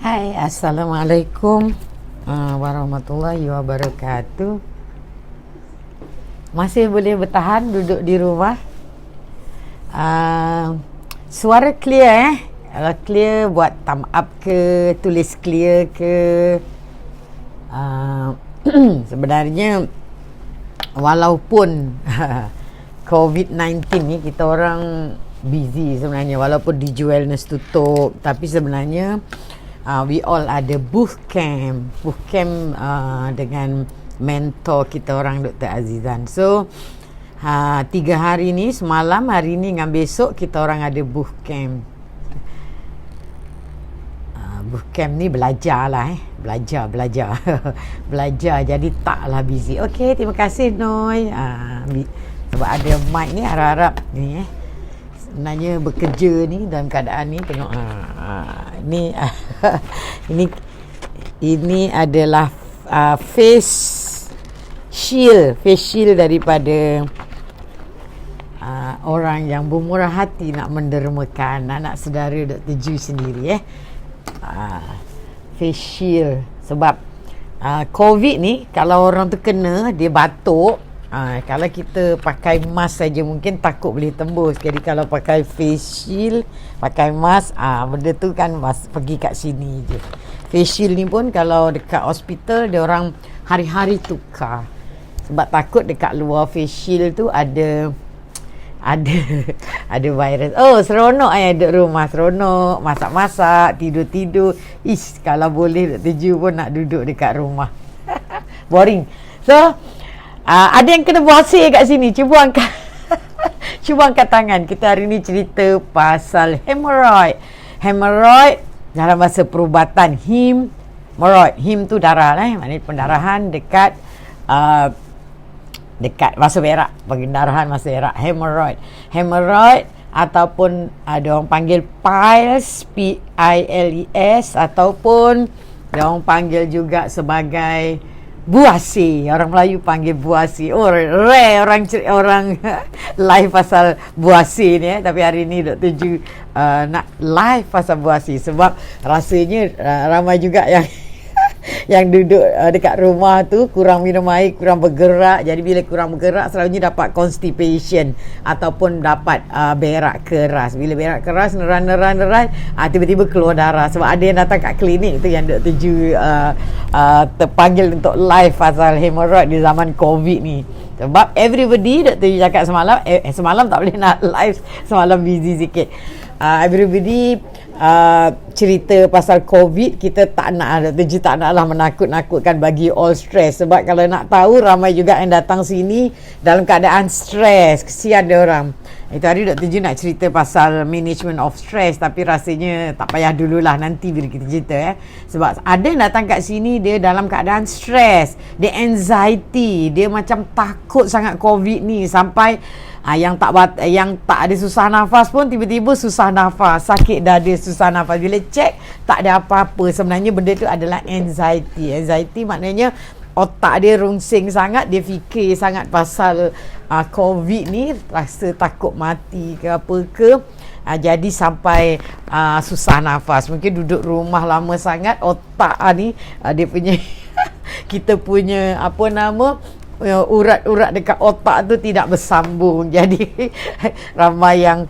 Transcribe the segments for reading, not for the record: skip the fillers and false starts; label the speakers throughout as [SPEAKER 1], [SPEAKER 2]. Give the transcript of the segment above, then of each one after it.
[SPEAKER 1] Hai, Assalamualaikum warahmatullahi wabarakatuh. Masih boleh bertahan duduk di rumah? Suara clear Kalau clear buat thumb up ke, tulis clear ke. Sebenarnya walaupun COVID-19 ni kita orang busy sebenarnya, walaupun di wellness tutup, tapi sebenarnya we all ada booth camp dengan mentor kita orang Dr. Azizan. So 3 hari ni, semalam, hari ni dengan besok kita orang ada booth camp. Booth camp ni belajar lah belajar belajar, jadi taklah busy. Okey, terima kasih Noi. Sebab ada mic ni, harap-harap ni sebenarnya bekerja ni dalam keadaan ni, tengok ni ini adalah face shield daripada orang yang bermurah hati nak mendermakan anak saudara Dr. Ju sendiri. Face shield. Sebab COVID ni, kalau orang tu kena, dia batuk, kalau kita pakai mask saja mungkin takut boleh tembus. Jadi kalau pakai face shield, pakai mask, benda tu kan pergi kat sini je. Face shield ni pun kalau dekat hospital, dia orang hari-hari tukar. Sebab takut dekat luar face shield tu ada virus. Oh, seronok duduk rumah, seronok masak-masak, tidur-tidur. Kalau boleh Dr. Ju pun nak duduk dekat rumah. Boring. So ada yang kena buasir kat sini. Cuba angkat tangan. Kita hari ni cerita pasal hemorrhoid dalam bahasa perubatan, hemorrhoid. Hem tu darah lah, maknanya pendarahan dekat masa berak, pendarahan masa berak. Hemorrhoid ataupun ada orang panggil piles, P-I-L-E-S, ataupun ada orang panggil juga sebagai buasi. Orang Melayu panggil buasi. Oh, rare orang live pasal buasi ni tapi hari ni Dr. Ju nak live pasal buasi sebab rasanya ramai juga yang duduk dekat rumah tu kurang minum air, kurang bergerak. Jadi bila kurang bergerak, selalunya dapat constipation ataupun dapat berak keras. Bila berak keras, neran, tiba-tiba keluar darah. Sebab ada yang datang kat klinik tu yang Dr. Ju terpanggil untuk live pasal hemorrhoid di zaman COVID ni. Sebab everybody, Dr. Ju cakap semalam, semalam tak boleh nak live, semalam busy sikit. Everybody cerita pasal COVID, kita tak nak, Dr. Ju tak nak lah menakut-nakutkan, bagi all stress. Sebab kalau nak tahu, ramai juga yang datang sini dalam keadaan stress. Kesian dia orang. Itu hari Dr. Ju nak cerita pasal management of stress, tapi rasanya tak payah dululah, nanti bila kita cerita. Sebab ada yang datang kat sini, dia dalam keadaan stress, dia anxiety, dia macam takut sangat COVID ni, sampai yang tak ada susah nafas pun tiba-tiba susah nafas, sakit dada, susah nafas. Bila cek tak ada apa-apa, sebenarnya benda tu adalah anxiety maknanya otak dia rungsing sangat, dia fikir sangat pasal COVID ni, rasa takut mati ke apa ke, jadi sampai susah nafas. Mungkin duduk rumah lama sangat, otak ni dia punya kita punya urat-urat dekat otak tu tidak bersambung. Jadi ramai yang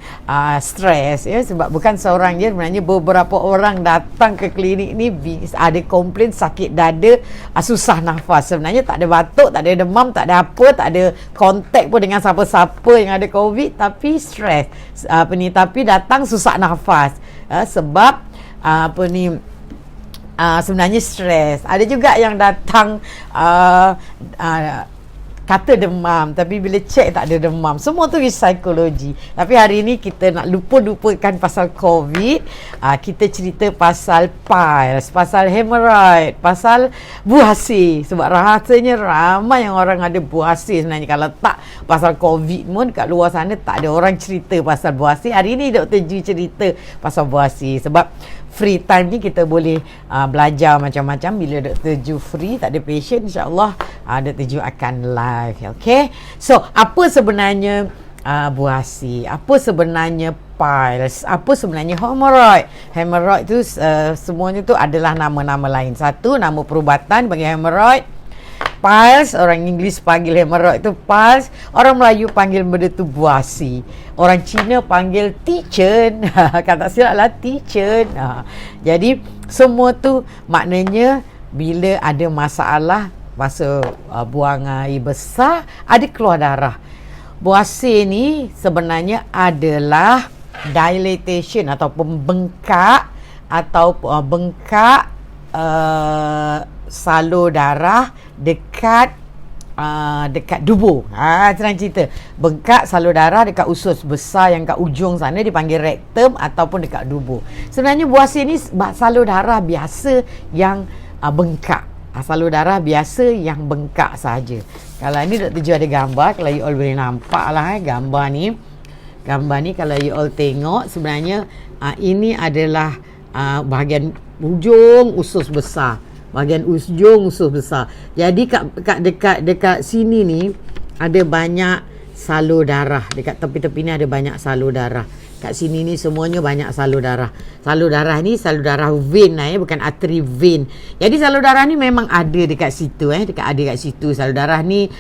[SPEAKER 1] stres sebab bukan seorang je, sebenarnya beberapa orang datang ke klinik ni ada komplain sakit dada, susah nafas. Sebenarnya tak ada batuk, tak ada demam, tak ada apa, tak ada kontak pun dengan siapa-siapa yang ada COVID, tapi stres tapi datang susah nafas sebab sebenarnya stres. Ada juga yang datang kata demam, tapi bila cek tak ada demam. Semua tu psikologi. Tapi hari ni kita nak lupakan pasal COVID. Kita cerita pasal piles, pasal hemorrhoid, pasal buasi. Sebab rasanya ramai yang orang ada buasi sebenarnya. Kalau tak pasal COVID pun, kat luar sana tak ada orang cerita pasal buasi. Hari ni Dr. Ju cerita pasal buasi. Sebab free time ni kita boleh belajar macam-macam. Bila Dr. Ju free, tak ada patient, insyaAllah Dr. Ju akan live. Okay, so apa sebenarnya buasi, apa sebenarnya piles. Apa sebenarnya hemorrhoid? Hemorrhoid tu semuanya tu adalah nama-nama lain. Satu, nama perubatan bagi hemorrhoid. Piles, orang Inggeris panggil hemorrhoid tu piles. Orang Melayu panggil benda tu buasi. Orang Cina panggil ticen. Kata silap lah ticen. Jadi semua tu maknanya bila ada masalah masa buang air besar, ada keluar darah. Buasir ni sebenarnya adalah dilatation ataupun bengkak atau bengkak salur darah dekat dubur. Senang cerita. Bengkak salur darah dekat usus besar yang kat ujung sana dipanggil rectum ataupun dekat dubur. Sebenarnya buasir ni salur darah biasa yang bengkak. Salur darah biasa yang bengkak saja. Kalau ni Dr. Jo ada gambar, kalau you all boleh nampak lah gambar ni. Gambar ni kalau you all tengok sebenarnya ini adalah bahagian ujung usus besar. Bahagian ujung usus besar. Jadi dekat sini ni ada banyak salur darah. Dekat tepi-tepi ni ada banyak salur darah. Kat sini ni semuanya banyak salur darah. Salur darah ni salur darah vein lah, bukan artery vein. Jadi salur darah ni memang ada dekat situ ada kat situ. Salur darah ni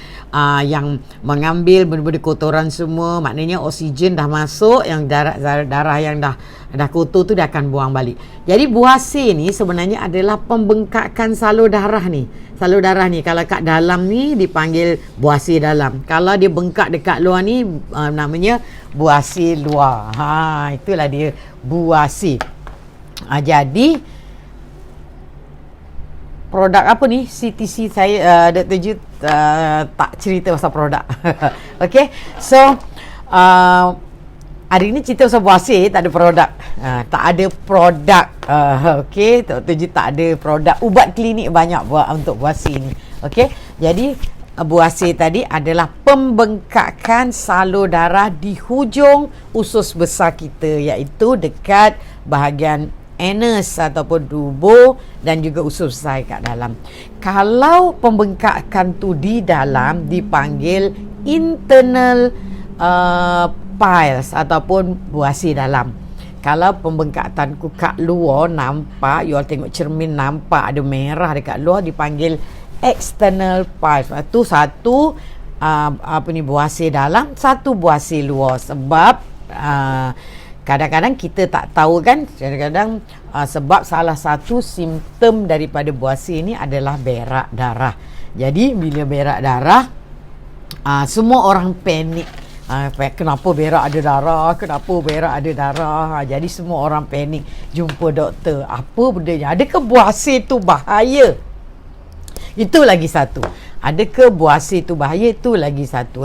[SPEAKER 1] yang mengambil benda-benda kotoran semua, maknanya oksigen dah masuk, yang darah yang dah kotor tu dia akan buang balik. Jadi buasir ni sebenarnya adalah pembengkakan salur darah ni. Salur darah ni kalau kat dalam ni dipanggil buasir dalam. Kalau dia bengkak dekat luar ni namanya buasir luar. Itulah dia buasir. Jadi produk apa ni? CTC saya Dr. Ju tak cerita pasal produk. Okay. So hari ni cerita pasal buasir, tak ada produk. Tak ada produk. Okay, Dr. Ju tak ada produk. Ubat klinik banyak buat untuk buasir ni. Okay, jadi buasir tadi adalah pembengkakan salur darah di hujung usus besar kita, iaitu dekat bahagian anus ataupun dubur dan juga usus besar kat dalam. Kalau pembengkakan tu di dalam dipanggil internal piles ataupun buasir dalam. Kalau pembengkakan ku kat luar nampak, you all tengok cermin nampak ada merah dekat luar, dipanggil external piles. Itu satu buasir dalam, satu buasir luar. Sebab kadang-kadang kita tak tahu kan, kadang-kadang sebab salah satu simptom daripada buasir ni adalah berak darah. Jadi bila berak darah, semua orang panik. Kenapa berak ada darah? Kenapa berak ada darah? Jadi semua orang panik, jumpa doktor. Apa bendanya? Adakah buasir tu bahaya? Itu lagi satu. Adakah buasir tu bahaya? Itu lagi satu.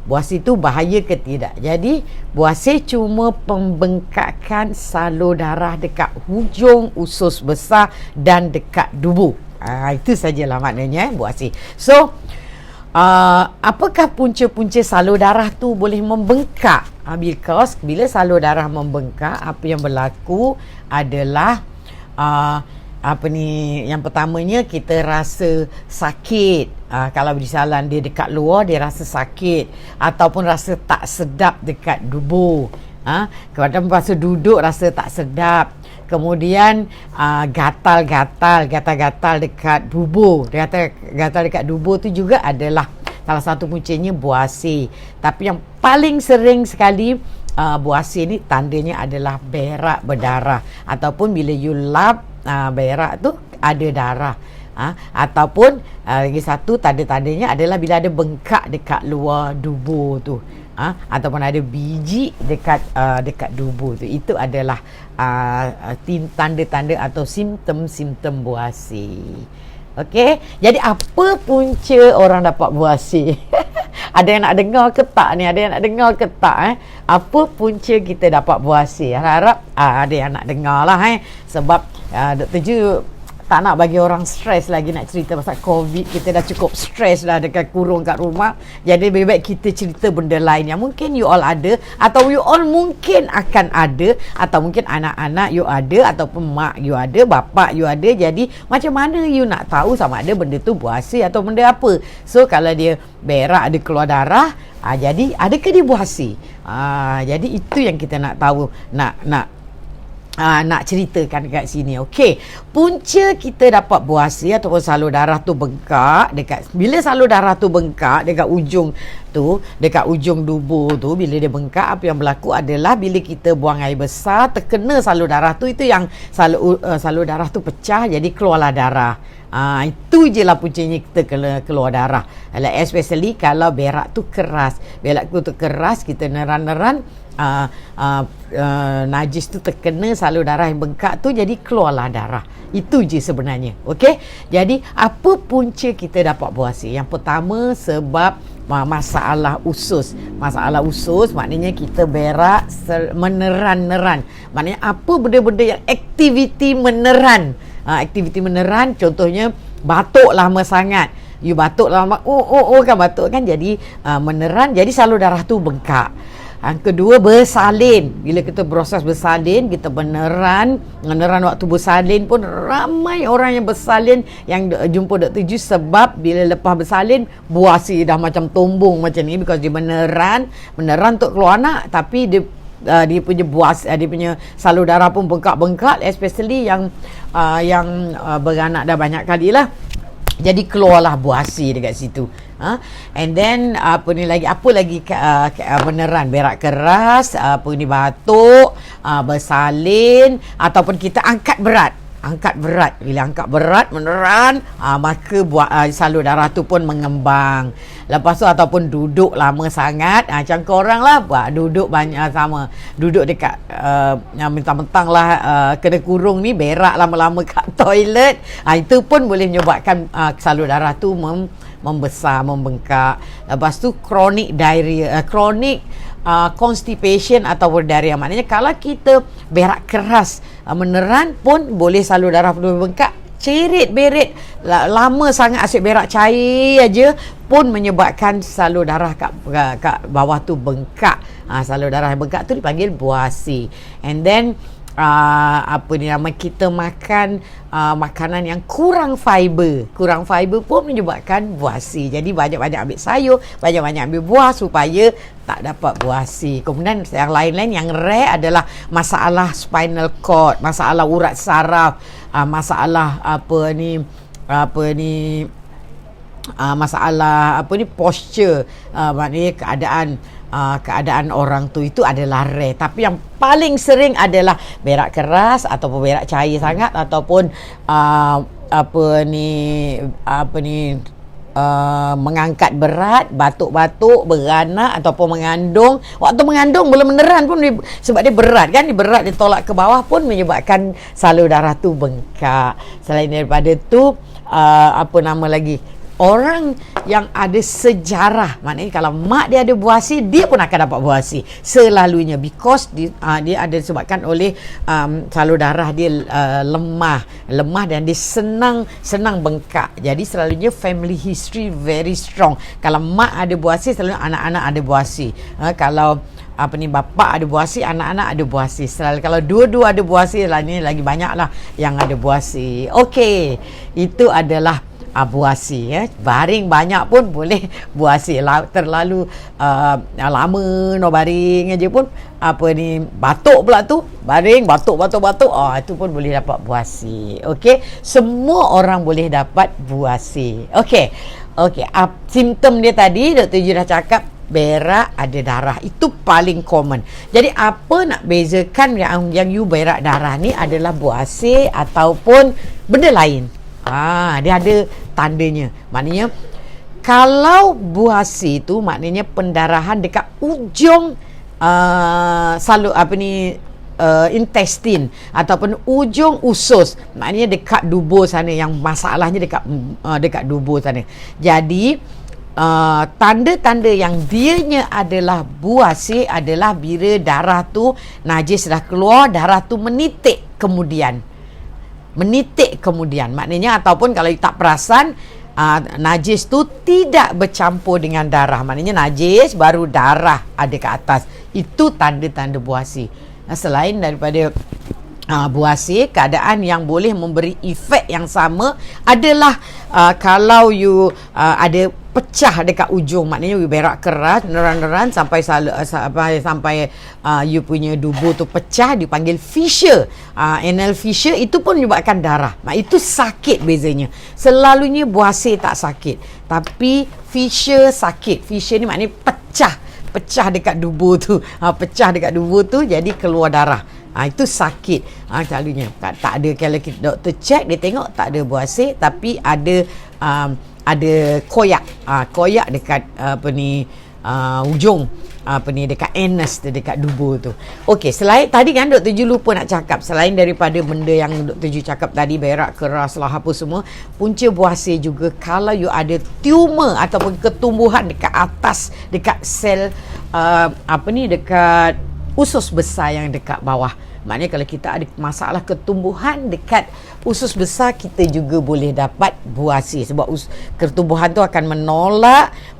[SPEAKER 1] Buasir tu bahaya ke tidak? Jadi buasir cuma pembengkakan salur darah dekat hujung usus besar dan dekat dubur. Itu sajalah maknanya buasir. So apakah punca-punca salur darah tu boleh membengkak? Because bila salur darah membengkak, apa yang berlaku adalah yang pertamanya kita rasa sakit. Kalau berjalan dia dekat luar, dia rasa sakit ataupun rasa tak sedap dekat dubur. Kadang masa duduk rasa tak sedap. Kemudian gatal-gatal dekat dubur. Gatal dekat dubur tu juga adalah salah satu puncanya buasir. Tapi yang paling sering sekali buasir ni tandanya adalah berak berdarah, ataupun bila you lap berak tu ada darah. Ataupun lagi satu tanda-tandanya adalah bila ada bengkak dekat luar dubur tu, ataupun ada biji dekat dubur tu. Itu adalah tanda-tanda atau simptom-simptom buasir. Okey, jadi apa punca orang dapat buasir? Ada yang nak dengar ke tak ni? Ada yang nak dengar ke tak? Apa punca kita dapat buasir? Harap ada yang nak dengar lah. Sebab Dr. Ju tak nak bagi orang stres lagi nak cerita pasal COVID. Kita dah cukup stres dah dekat kurung kat rumah. Jadi lebih baik kita cerita benda lain yang mungkin you all ada, atau you all mungkin akan ada, atau mungkin anak-anak you ada, ataupun mak you ada, bapa you ada. Jadi macam mana you nak tahu sama ada benda tu buasi atau benda apa. So kalau dia berak, ada keluar darah, jadi adakah dia buasi? Jadi itu yang kita nak tahu, nak ceritakan dekat sini. Okey, punca kita dapat buasi ataupun salur darah tu bengkak bila salur darah tu bengkak dekat ujung dubur tu, bila dia bengkak, apa yang berlaku adalah bila kita buang air besar terkena salur darah tu, itu yang salur darah tu pecah, jadi keluarlah darah. Itu je lah puncanya kita keluar darah. Especially kalau berak tu keras. Berak tu keras, kita neran-neran, najis tu terkena salur darah yang bengkak tu, jadi keluarlah darah. Itu je sebenarnya. Okey, jadi apa punca kita dapat buasi? Yang pertama, sebab masalah usus. Masalah usus maknanya kita berak meneran-neran. Maknanya apa benda-benda yang aktiviti meneran. Aktiviti meneran, contohnya batuk lama sangat. You batuk lama, kan batuk kan, jadi meneran, jadi salur darah tu bengkak. Yang kedua, bersalin. Bila kita proses bersalin, kita meneran waktu bersalin pun ramai orang yang bersalin yang jumpa Dr. Ju, sebab bila lepas bersalin buasi dah macam tombong macam ni, because dia meneran untuk keluar anak, tapi dia punya dia punya salur darah pun bengkak-bengkak, especially yang beranak dah banyak kali lah. Jadi keluarlah buasi dekat situ. And then apa lagi beneran, berak keras, batuk, bersalin, ataupun kita angkat berat. Bila angkat berat meneran, maka salur darah tu pun mengembang. Lepas tu ataupun duduk lama sangat, macam korang lah duduk banyak sama, duduk dekat mentang-mentang lah kena kurung ni, berak lama-lama kat toilet, itu pun boleh menyebabkan salur darah tu membesar, membengkak. Lepas tu chronic diarrhea, constipation atau diarrhea. Maknanya kalau kita berak keras meneran pun boleh salur darah bengkak. Cerit-berit lama sangat asyik berak cair aja pun menyebabkan salur darah kat bawah tu bengkak. Salur darah yang bengkak tu dipanggil buasi. And then kita makan makanan yang kurang fiber pun menyebabkan buasi. Jadi banyak-banyak ambil sayur, banyak-banyak ambil buah supaya tak dapat buasi. Kemudian yang lain-lain yang rare adalah masalah spinal cord, masalah urat saraf, masalah posture, maknanya keadaan orang tu, itu adalah rare. Tapi yang paling sering adalah berak keras ataupun berak cair sangat, ataupun mengangkat berat, batuk-batuk, beranak ataupun mengandung. Waktu mengandung belum meneran pun sebab dia berat kan, dia tolak ke bawah pun menyebabkan salur darah tu bengkak. Selain daripada tu, orang yang ada sejarah, maknanya kalau mak dia ada buasi, dia pun akan dapat buasi selalunya, because dia ada disebabkan oleh salur darah dia lemah dan dia senang bengkak. Jadi selalunya family history very strong. Kalau mak ada buasi, selalunya anak-anak ada buasi. Kalau bapa ada buasi, anak-anak ada buasi. Selalu kalau dua-dua ada buasi, lagi banyaklah yang ada buasi. Okey, itu adalah buasi. Baring banyak pun boleh buasi. Terlalu lama baring aja pun batuk pula tu, baring batuk, itu pun boleh dapat buasi. Okey, semua orang boleh dapat buasi. Okey, simptom dia tadi Dr. Ju dah cakap, berak ada darah, itu paling common. Jadi apa nak bezakan yang you berak darah ni adalah buasi ataupun benda lain? Dia ada tandanya. Maknanya kalau buasi tu maknanya pendarahan dekat ujung intestine ataupun ujung usus, maknanya dekat dubur sana, yang masalahnya dekat dubur sana. Jadi tanda-tanda yang dianya adalah buasi adalah bila darah tu najis dah keluar, darah tu menitik kemudian. menitik kemudian. Maknanya ataupun kalau you tak perasan, najis tu tidak bercampur dengan darah. Maknanya najis baru darah ada ke atas. Itu tanda-tanda buasi. Selain daripada buasi, keadaan yang boleh memberi efek yang sama adalah kalau you ada pecah dekat ujung, maknanya you berak keras neran-neran sampai you punya dubu tu pecah, dipanggil fissure. Anal fissure itu pun menyebabkan darah. Itu sakit bezanya. Selalunya buasi tak sakit, tapi fissure sakit. Fissure ni maknanya pecah dekat dubu tu. Pecah dekat dubu tu jadi keluar darah. Itu sakit selalunya. Tak ada, kalau doktor check, dia tengok tak ada buasi, tapi ada koyak. Koyak dekat ujung dekat anus tu, dekat dubu tu. Okey, selain tadi kan Dr. Ju lupa nak cakap, selain daripada benda yang Dr. Ju cakap tadi, berak keras lah apa semua, punca buasi juga kalau you ada tumor ataupun ketumbuhan dekat atas, dekat sel dekat usus besar yang dekat bawah. Maknanya kalau kita ada masalah ketumbuhan dekat usus besar, kita juga boleh dapat buasi. Sebab ketumbuhan tu akan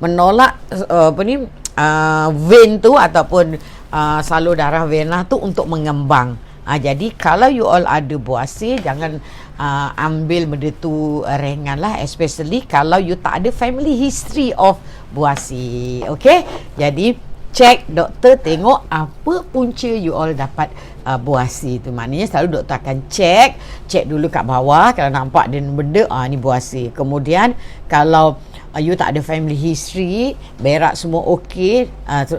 [SPEAKER 1] menolak vein tu ataupun salur darah vena tu untuk mengembang. Jadi kalau you all ada buasi, jangan ambil benda tu ringan lah, especially kalau you tak ada family history of buasi. Okay, jadi check doktor, tengok apa punca you all dapat buasi tu. Maknanya selalu doktor akan check dulu kat bawah, kalau nampak dia benda, ni buasi. Kemudian kalau you tak ada family history, berak semua okey,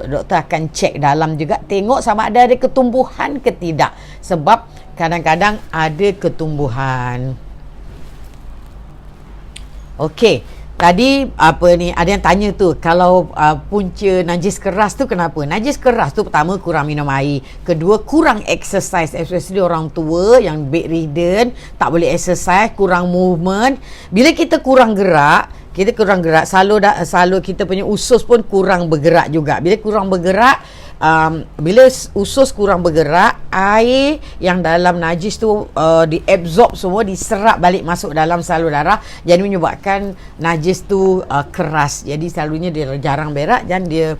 [SPEAKER 1] doktor akan check dalam juga, tengok sama ada ketumbuhan ke tidak. Sebab kadang-kadang ada ketumbuhan. Okey. Tadi ada yang tanya tu, kalau punca najis keras tu kenapa? Najis keras tu pertama kurang minum air, kedua kurang exercise, especially orang tua yang bedridden, tak boleh exercise, kurang movement. Bila kita kurang gerak, salur kita punya usus pun kurang bergerak juga. Bila kurang bergerak, bila usus kurang bergerak, air yang dalam najis tu diabsorb semua, diserap balik masuk dalam salur darah, jadi menyebabkan najis tu keras. Jadi selalunya dia jarang berak dan dia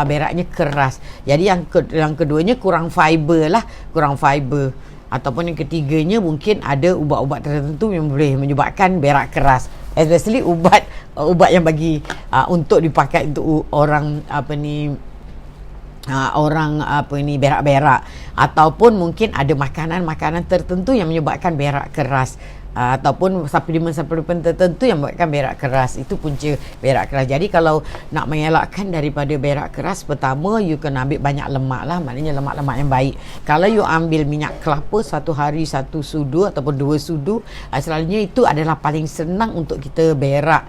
[SPEAKER 1] beraknya keras. Jadi yang keduanya kurang fiber. Ataupun yang ketiganya mungkin ada ubat-ubat tertentu yang boleh menyebabkan berak keras, especially ubat yang bagi untuk dipakai untuk orang berak-berak, ataupun mungkin ada makanan tertentu yang menyebabkan berak keras, ataupun suplemen tertentu yang menyebabkan berak keras. Itu punca berak keras. Jadi kalau nak mengelakkan daripada berak keras, pertama you kena ambil banyak lemak lah, maknanya lemak-lemak yang baik. Kalau you ambil minyak kelapa satu hari 1 sudu ataupun 2 sudu, selalunya itu adalah paling senang untuk kita berak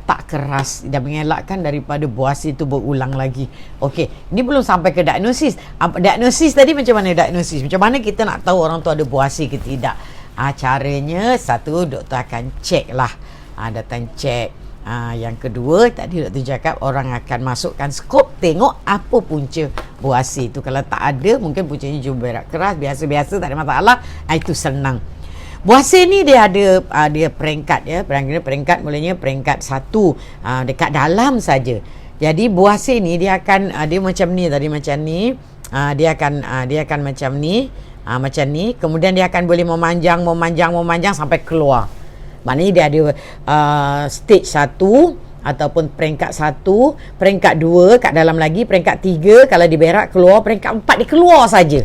[SPEAKER 1] tak keras dan mengelakkan daripada buasi itu berulang lagi. Okey, ini belum sampai ke diagnosis. Diagnosis tadi macam mana diagnosis? Macam mana kita nak tahu orang tu ada buasi ke tidak? Caranya, satu, doktor akan cek lah, datang cek. Yang kedua, tadi doktor cakap orang akan masukkan skop, tengok apa punca buasi tu. Kalau tak ada, mungkin puncanya cuma berak keras, biasa-biasa, tak ada masalah, itu senang. Buasi ni dia ada peringkat ya. Peringkat mulanya peringkat 1 dekat dalam saja. Jadi buasi ni dia akan dia macam ni tadi, macam ni. Dia akan macam ni. Macam ni. Kemudian dia akan boleh memanjang sampai keluar. Maknanya dia ada stage 1 ataupun peringkat 1, peringkat 2 kat dalam lagi, peringkat 3 kalau diberak keluar, peringkat 4 dia keluar saja.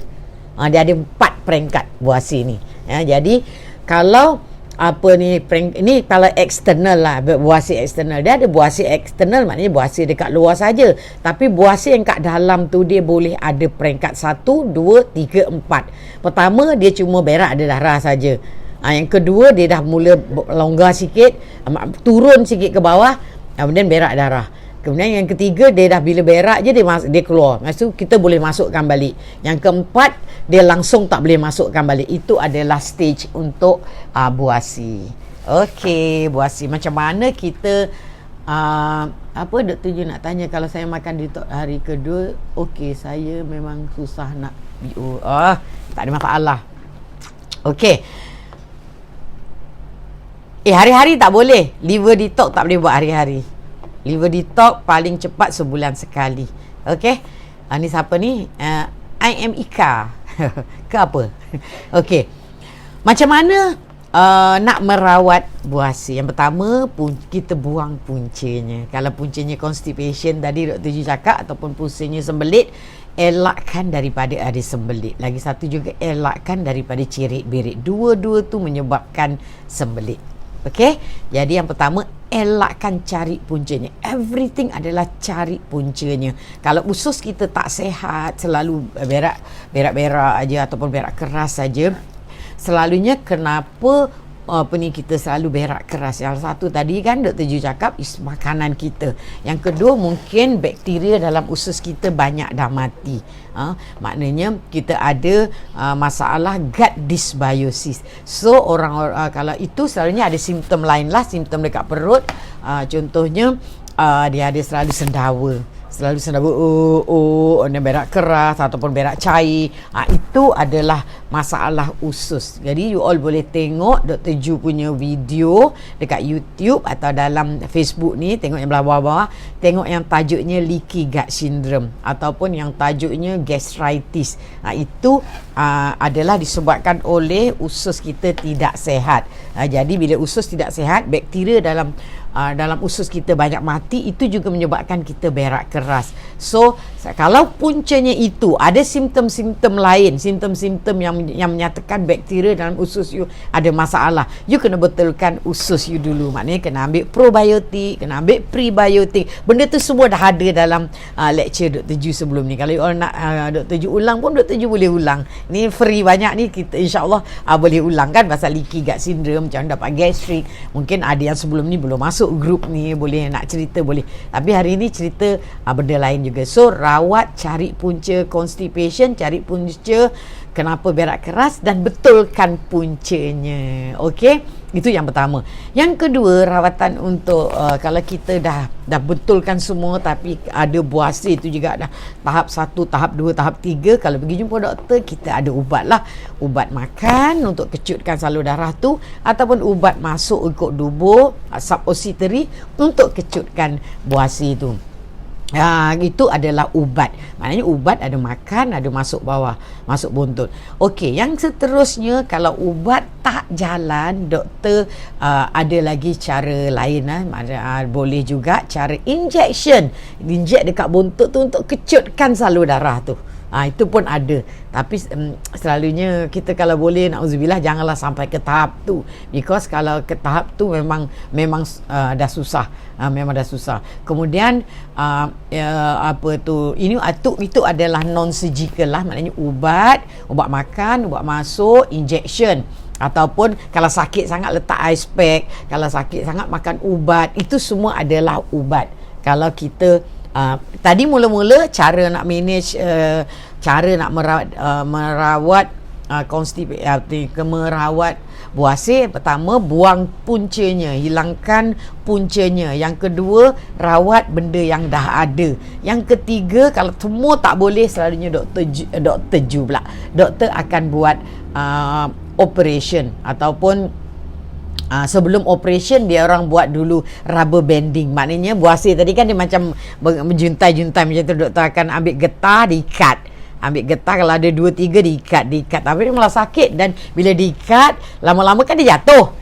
[SPEAKER 1] Dia ada 4 peringkat buasi ni. Jadi kalau ini kalau eksternal lah, buasi eksternal. Dia ada buasi eksternal, maknanya buasi dekat luar saja. Tapi buasi yang kat dalam tu dia boleh ada peringkat 1, 2, 3, 4. Pertama dia cuma berak ada darah saja. Yang kedua dia dah mula longgar sikit, turun sikit ke bawah, kemudian berak darah. Kemudian yang ketiga dia dah bila berak je dia keluar. Lepas tu kita boleh masukkan balik. Yang keempat dia langsung tak boleh masukkan balik. Itu adalah stage untuk buasi. Okey, buasi macam mana kita apa Dr. Ju nak tanya, kalau saya makan detox hari kedua, okey, saya memang susah nak BO. Tak ada masalah. Okey. Hari-hari tak boleh. Liver detox tak boleh buat hari-hari. Liver detox paling cepat sebulan sekali. Okey. Ni siapa ni? I am Ika. Ke apa? Okey. Macam mana nak merawat buasi? Yang pertama, kita buang puncanya. Kalau puncanya constipation tadi Dr. Ju cakap, ataupun puncanya sembelit, elakkan daripada ada sembelit. Lagi satu juga, elakkan daripada cirit-birit. Dua-dua tu menyebabkan sembelit. Okey? Jadi yang pertama, elakkan cari puncanya. Everything adalah cari puncanya. Kalau usus kita tak sihat, selalu berak-berak aja ataupun berak keras saja, selalunya kenapa kita selalu berak keras? Yang satu tadi kan Dr. Ju cakap is makanan kita. Yang kedua, mungkin bakteria dalam usus kita banyak dah mati. Maknanya kita ada masalah gut dysbiosis. So orang kalau itu selalunya ada simptom lain lah, simptom dekat perut. Contohnya dia ada selalu sendawa, berak keras ataupun berak cair. Itu adalah masalah usus. Jadi you all boleh tengok Dr. Ju punya video dekat YouTube atau dalam Facebook ni, tengok yang bawah-bawah, tengok yang tajuknya leaky gut syndrome ataupun yang tajuknya gastritis. Itu adalah disebabkan oleh usus kita tidak sihat. Jadi bila usus tidak sihat, bakteria dalam usus kita banyak mati, itu juga menyebabkan kita berak keras. So kalau puncanya itu ada simptom-simptom lain, simptom-simptom yang menyatakan bakteria dalam usus you ada masalah, you kena betulkan usus you dulu. Maknanya kena ambil probiotik, kena ambil prebiotik. Benda tu semua dah ada dalam lecture Dr. Ju sebelum ni. Kalau you all nak Dr. Ju ulang pun Dr. Ju boleh ulang. Ni free banyak ni, kita insyaAllah boleh ulang kan, pasal leaky gut syndrome, macam dapat gastrik. Mungkin ada yang sebelum ni belum masuk grup ni, boleh nak cerita, boleh. Tapi hari ni cerita benda lain juga. So rawat, cari punca constipation, cari punca kenapa berak keras dan betulkan puncanya. Okey, itu yang pertama. Yang kedua, rawatan untuk kalau kita dah betulkan semua tapi ada buasi, itu juga dah tahap 1, tahap 2, tahap 3. Kalau pergi jumpa doktor, kita ada ubat lah. Ubat makan untuk kecutkan salur darah tu, ataupun ubat masuk ikut tubuh, suppository untuk kecutkan buasi tu. Itu adalah ubat. Maknanya ubat ada makan, ada masuk bawah, masuk buntut. Okey, yang seterusnya, kalau ubat tak jalan, doktor ada lagi cara lain. Boleh juga cara injection. Inject dekat buntut tu untuk kecutkan salur darah tu. Itu pun ada. Tapi selalunya kita kalau boleh, na'udzubillah, janganlah sampai ke tahap tu. Because kalau ke tahap tu memang dah susah. Memang dah susah. Kemudian itu adalah non surgical lah. Maknanya ubat makan, ubat masuk, injection. Ataupun kalau sakit sangat letak ice pack, kalau sakit sangat makan ubat. Itu semua adalah ubat. Kalau kita tadi mula-mula cara nak manage, cara nak merawat merawat buasi. Pertama, buang puncanya, hilangkan puncanya. Yang kedua, rawat benda yang dah ada. Yang ketiga, kalau semua tak boleh, selalunya doktor akan buat operation, ataupun sebelum operation dia orang buat dulu rubber banding. Maknanya buasi tadi kan dia macam menjuntai-juntai macam tu, doktor akan ambil getah, diikat. Ambil getah, kalau ada 2-3 diikat. Tapi dia malah sakit, dan bila diikat lama-lama kan dia jatuh.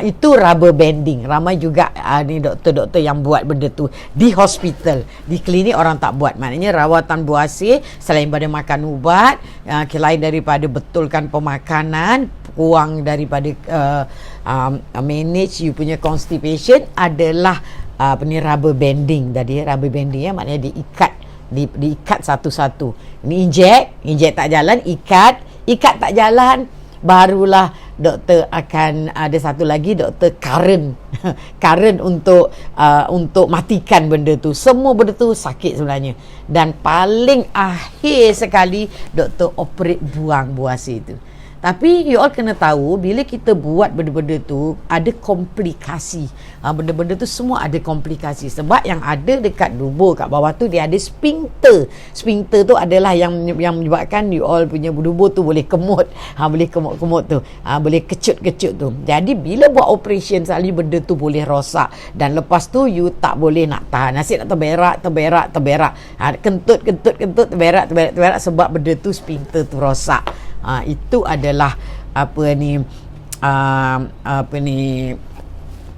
[SPEAKER 1] Itu rubber banding. Ramai juga ni doktor-doktor yang buat benda tu di hospital. Di klinik orang tak buat. Maknanya rawatan buasi, selain pada makan ubat, selain daripada betulkan pemakanan, kurang daripada manage you punya constipation, adalah rubber banding tadi. Rubber banding maknanya diikat satu-satu. Ini inject tak jalan, ikat tak jalan, barulah doktor akan ada satu lagi, doktor current untuk matikan benda tu. Semua benda tu sakit sebenarnya, dan paling akhir sekali doktor operate buang buasi itu. Tapi you all kena tahu, bila kita buat benda-benda tu ada komplikasi. Benda-benda tu semua ada komplikasi. Sebab yang ada dekat dubur kat bawah tu dia ada sphincter. Sphincter tu adalah yang menyebabkan you all punya dubur tu boleh kemut. Boleh kemut-kemut tu. Boleh kecut-kecut tu. Jadi bila buat operation sekali benda tu boleh rosak. Dan lepas tu you tak boleh nak tahan. Asyik nak terberak. Kentut, terberak sebab benda tu sphincter tu rosak. Itu adalah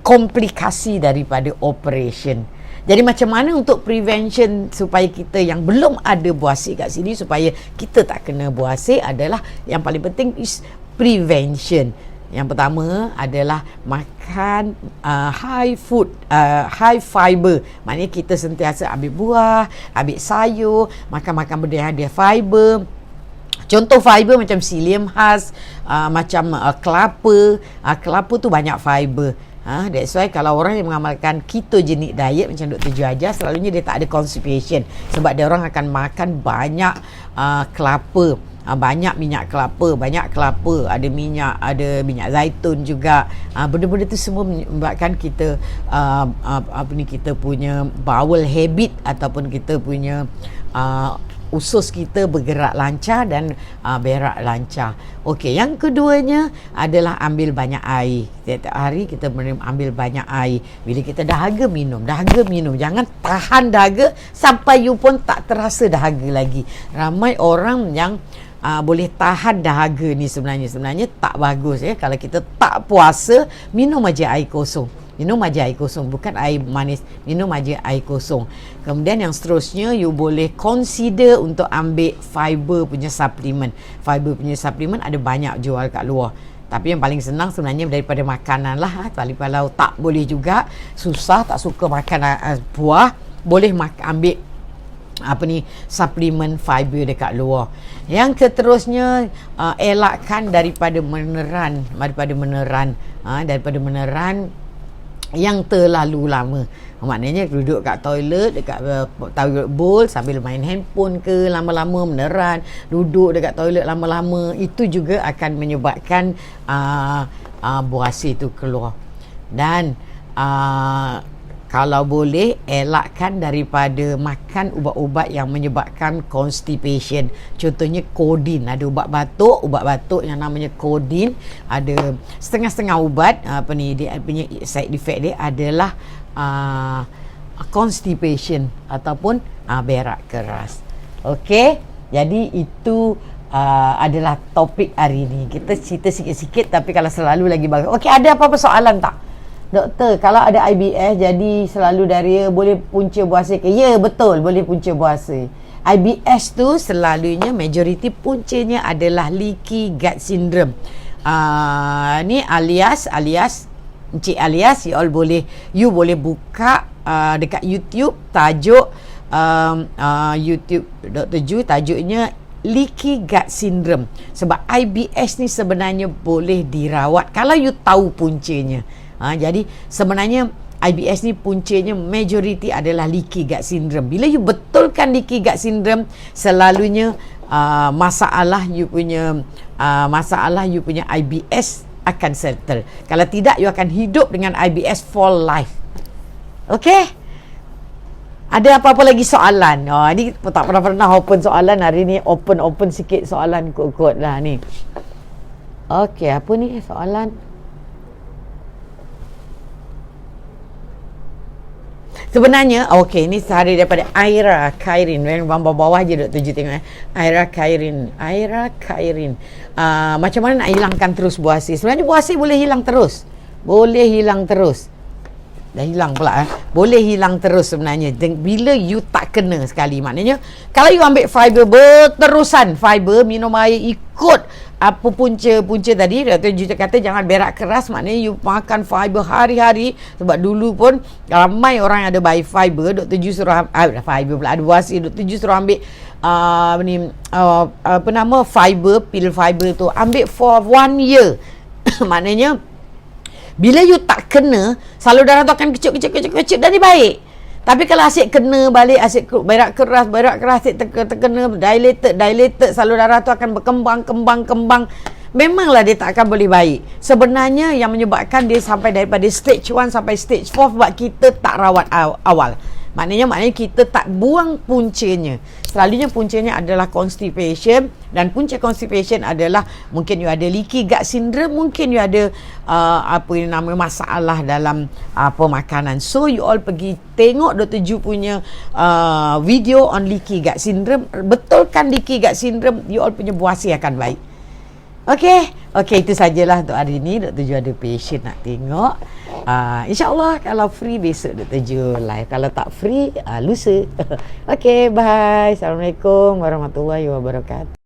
[SPEAKER 1] komplikasi daripada operation. Jadi macam mana untuk prevention supaya kita yang belum ada buasir kat sini supaya kita tak kena buasir adalah yang paling penting is prevention. Yang pertama adalah makan high fiber. Maknanya kita sentiasa ambil buah, ambil sayur, makan benda yang ada fiber. Contoh fiber macam psyllium husk, macam kelapa. Kelapa tu banyak fiber. That's why kalau orang yang mengamalkan ketogenic diet macam Dr. Ju ajar, selalunya dia tak ada constipation sebab dia orang akan makan banyak kelapa. Banyak minyak kelapa, ada minyak zaitun juga. Benda-benda tu semua menyebabkan kita kita punya bowel habit ataupun kita punya usus kita bergerak lancar dan berak lancar. Okey, yang keduanya adalah ambil banyak air. Setiap hari kita ambil banyak air. Bila kita dahaga minum. Jangan tahan dahaga sampai you pun tak terasa dahaga lagi. Ramai orang yang boleh tahan dahaga ni sebenarnya tak bagus ya. Kalau kita tak puasa, minum aja air kosong. Bukan air manis. Minum aja air kosong. Kemudian yang seterusnya, you boleh consider untuk ambil fiber punya suplemen. Ada banyak jual kat luar. Tapi yang paling senang sebenarnya daripada makanan lah. Kalau tak boleh juga, susah, tak suka makan buah, boleh ambil suplemen fiber dekat luar. Yang keterusnya, elakkan daripada meneran yang terlalu lama. Maknanya duduk kat toilet, dekat toilet bowl sambil main handphone ke, lama-lama meneran, duduk dekat toilet lama-lama, itu juga akan menyebabkan buasir tu keluar. Dan kalau boleh, elakkan daripada makan ubat-ubat yang menyebabkan constipation. Contohnya codeine. Ada ubat batuk yang namanya codeine. Ada setengah-setengah ubat, dia punya side effect dia adalah constipation ataupun berak keras. Okey, jadi itu adalah topik hari ini. Kita cerita sikit-sikit, tapi kalau selalu lagi bagus. Okey, ada apa-apa soalan tak? Doktor, kalau ada IBS jadi selalu diarrhea, boleh punca buasir ke? Ya, betul, boleh punca buasir. IBS tu selalunya majoriti puncanya adalah leaky gut syndrome. Ni alias Encik Alias, you boleh buka dekat YouTube, tajuk YouTube Dr. Ju, tajuknya leaky gut syndrome. Sebab IBS ni sebenarnya boleh dirawat kalau you tahu puncanya. Jadi sebenarnya IBS ni puncanya majoriti adalah leaky gut syndrome. Bila you betulkan leaky gut syndrome, selalunya masalah you punya IBS akan settle. Kalau tidak, you akan hidup dengan IBS for life. Okey? Ada apa-apa lagi soalan? Ni tak pernah open soalan. Hari ni open sikit soalan kot lah ni. Okey, apa ni soalan? Sebenarnya, ni sehari daripada Aira Khairin. Bawah je Dr. Ju tengok. Aira Khairin. Macam mana nak hilangkan terus buasir? Sebenarnya buasir boleh hilang terus. Dah hilang pula. Boleh hilang terus sebenarnya. Bila you tak kena sekali. Maknanya, kalau you ambil fiber berterusan, minum air ikut apa punca tadi, Dr. Ju kata jangan berak keras. Maknanya you makan fiber hari-hari. Sebab dulu pun ramai orang yang ada buy fiber, Dr. Ju suruh fiber pula, ada buasir, Dr. Ju suruh ambil fiber, pil fiber tu, ambil for 1 year. Maknanya bila you tak kena, salur darah tu akan kecut dan dia baik. Tapi kalau asyik kena balik, asyik berak keras, asyik terkena dilated, salur darah tu akan berkembang. memanglah dia tak akan boleh baik. Sebenarnya yang menyebabkan dia sampai daripada stage 1 sampai stage 4 sebab kita tak rawat awal. Maknanya kita tak buang puncanya. Selalunya puncanya adalah constipation, dan punca constipation adalah mungkin you ada leaky gut syndrome, mungkin you ada masalah dalam pemakanan. So you all pergi tengok Dr. Ju punya video on leaky gut syndrome. Betulkan leaky gut syndrome, you all punya buasi akan baik. Okey, itu sajalah untuk hari ini. Dr. Ju ada patient nak tengok. InsyaAllah kalau free besok Dr. Ju live. Kalau tak free, lusa. Okey, bye. Assalamualaikum warahmatullahi wabarakatuh.